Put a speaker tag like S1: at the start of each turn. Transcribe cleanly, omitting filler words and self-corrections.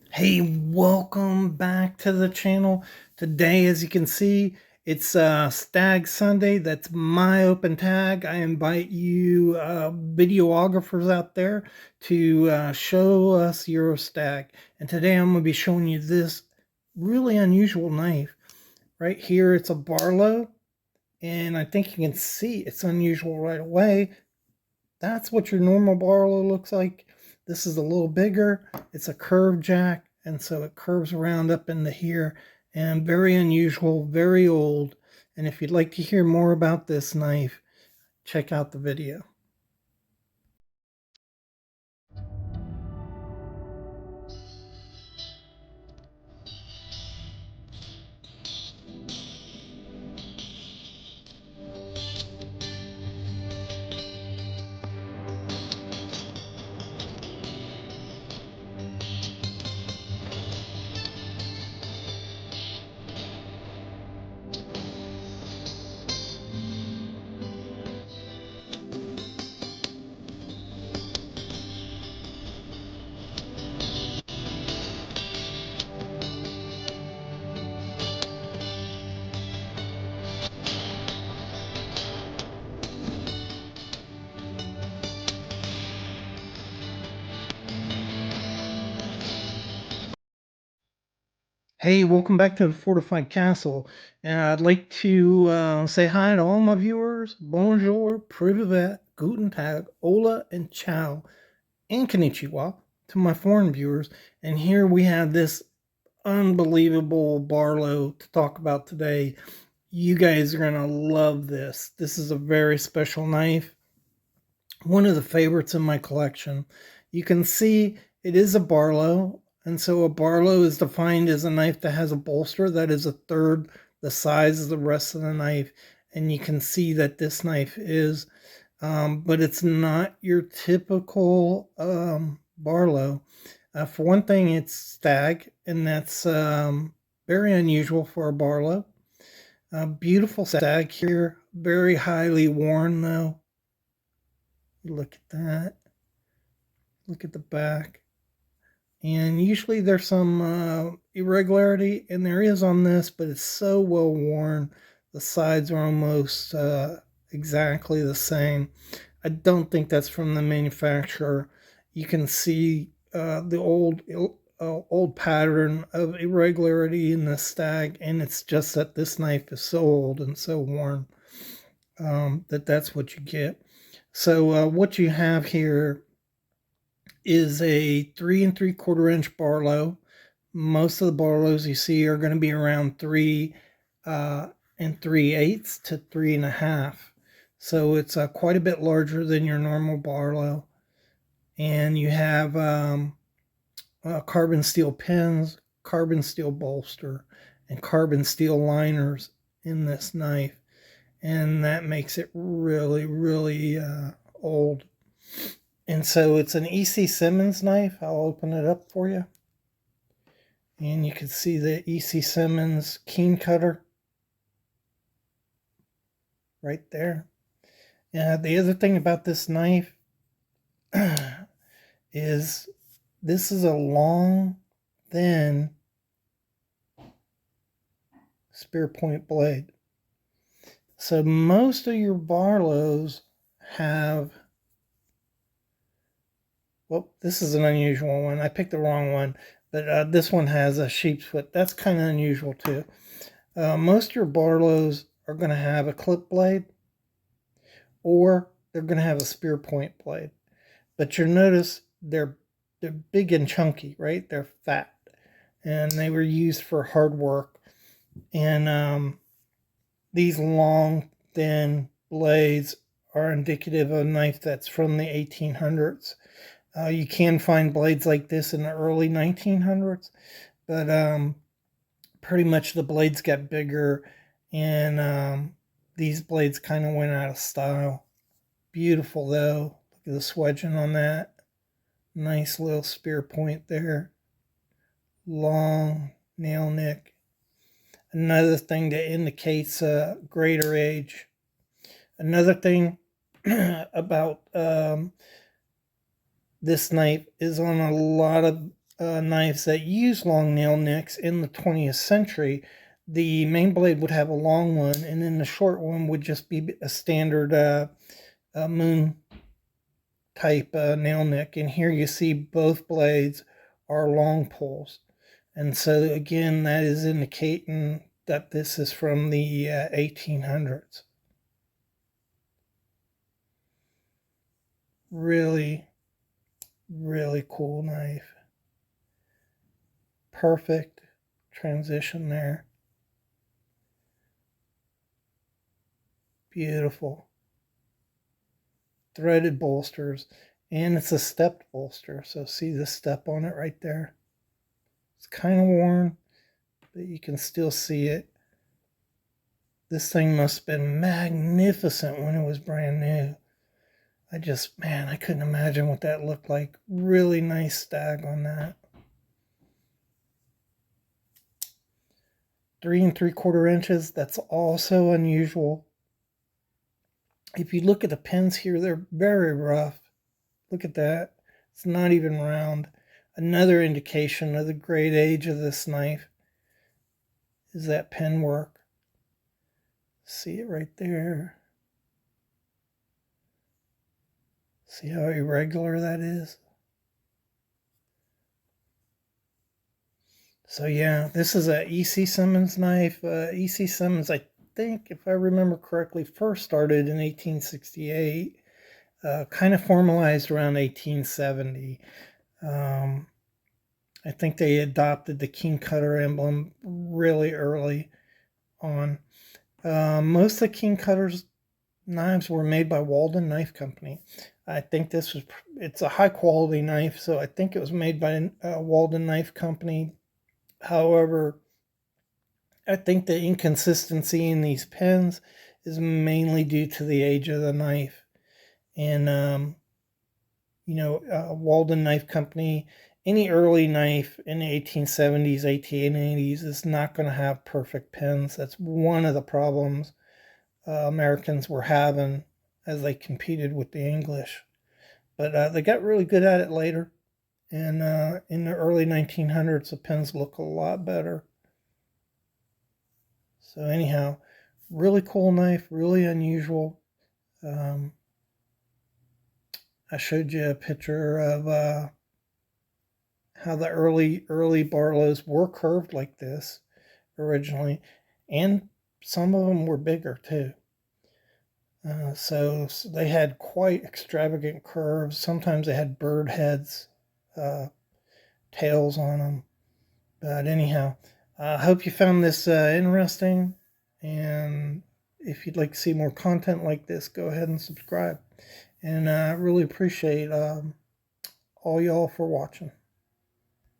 S1: Hey, welcome back to the channel. Today, as you can see, it's Stag Sunday. That's my open tag. I invite you videographers out there to show us your stag. And today I'm going to be showing you this really unusual knife. Right here, it's a barlow. And I think you can see it's unusual right away. That's what your normal barlow looks like. This is a little bigger. It's a curved jack, and so it curves around up into here, and very unusual, very old. And if you'd like to hear more about this knife, check out the video. Hey, welcome back to the Fortified Castle. And I'd like to say hi to all my viewers. Bonjour, privet, guten tag, hola, and ciao, and konnichiwa to my foreign viewers. And here we have this unbelievable barlow to talk about today. You guys are going to love this. This is a very special knife. One of the favorites in my collection. You can see it is a barlow. And so a barlow is defined as a knife that has a bolster that is a third the size of the rest of the knife. And you can see that this knife is, but it's not your typical barlow. For one thing, it's stag, and that's very unusual for a barlow. Beautiful stag here, very highly worn though. Look at that. Look at the back. And usually there's some irregularity, and there is on this, but it's so well worn. The sides are almost exactly the same. I don't think that's from the manufacturer. You can see the old pattern of irregularity in the stag, and it's just that this knife is so old and so worn that's what you get. So what you have here is a 3 3/4 inch barlow. Most of the barlows you see are going to be around 3 3/8 to 3.5. So it's quite a bit larger than your normal barlow. And you have carbon steel pins, carbon steel bolster, and carbon steel liners in this knife. And that makes it really, really old. And so it's an EC Simmons knife. I'll open it up for you. And you can see the EC Simmons keen cutter right there. The other thing about this knife is this is a long, thin spear point blade. So most of your barlows have, well, this is an unusual one. I picked the wrong one, but this one has a sheep's foot. That's kind of unusual too. Most of your barlows are going to have a clip blade, or they're going to have a spear point blade. But you'll notice they're big and chunky, right? They're fat, and they were used for hard work. And these long, thin blades are indicative of a knife that's from the 1800s. You can find blades like this in the early 1900s, but pretty much the blades got bigger, and these blades kind of went out of style. Beautiful though. Look at the swedging on that. Nice little spear point there. Long nail nick. Another thing that indicates greater age. Another thing about this knife is on a lot of knives that use long nail nicks in the 20th century. The main blade would have a long one, and then the short one would just be a standard moon type nail nick. And here you see both blades are long pulls. And so, again, that is indicating that this is from the 1800s. Really, really cool knife. Perfect transition there. Beautiful. Threaded bolsters. And it's a stepped bolster. So see the step on it right there? It's kind of worn, but you can still see it. This thing must have been magnificent when it was brand new. Man, I couldn't imagine what that looked like. Really nice stag on that. 3 3/4 inches. That's also unusual. If you look at the pins here, they're very rough. Look at that. It's not even round. Another indication of the great age of this knife is that pen work. See it right there. See how irregular that is? So yeah, this is a E.C. Simmons knife. E.C. Simmons, I think, if I remember correctly, first started in 1868, kind of formalized around 1870. I think they adopted the king cutter emblem really early on. Most of the king cutters knives were made by Walden Knife Company. I think it's a high quality knife, so I think it was made by Walden Knife Company. However, I think the inconsistency in these pens is mainly due to the age of the knife. And, Walden Knife Company, any early knife in the 1870s, 1880s is not going to have perfect pens. That's one of the problems Americans were having as they competed with the English. But they got really good at it later. And in the early 1900s, the pens look a lot better. So anyhow, really cool knife, really unusual. Um, I showed you a picture of how the early Barlows were curved like this originally, and some of them were bigger too. So they had quite extravagant curves. Sometimes they had bird heads, tails on them. But anyhow, I hope you found this interesting. And if you'd like to see more content like this, go ahead and subscribe. And I really appreciate all y'all for watching.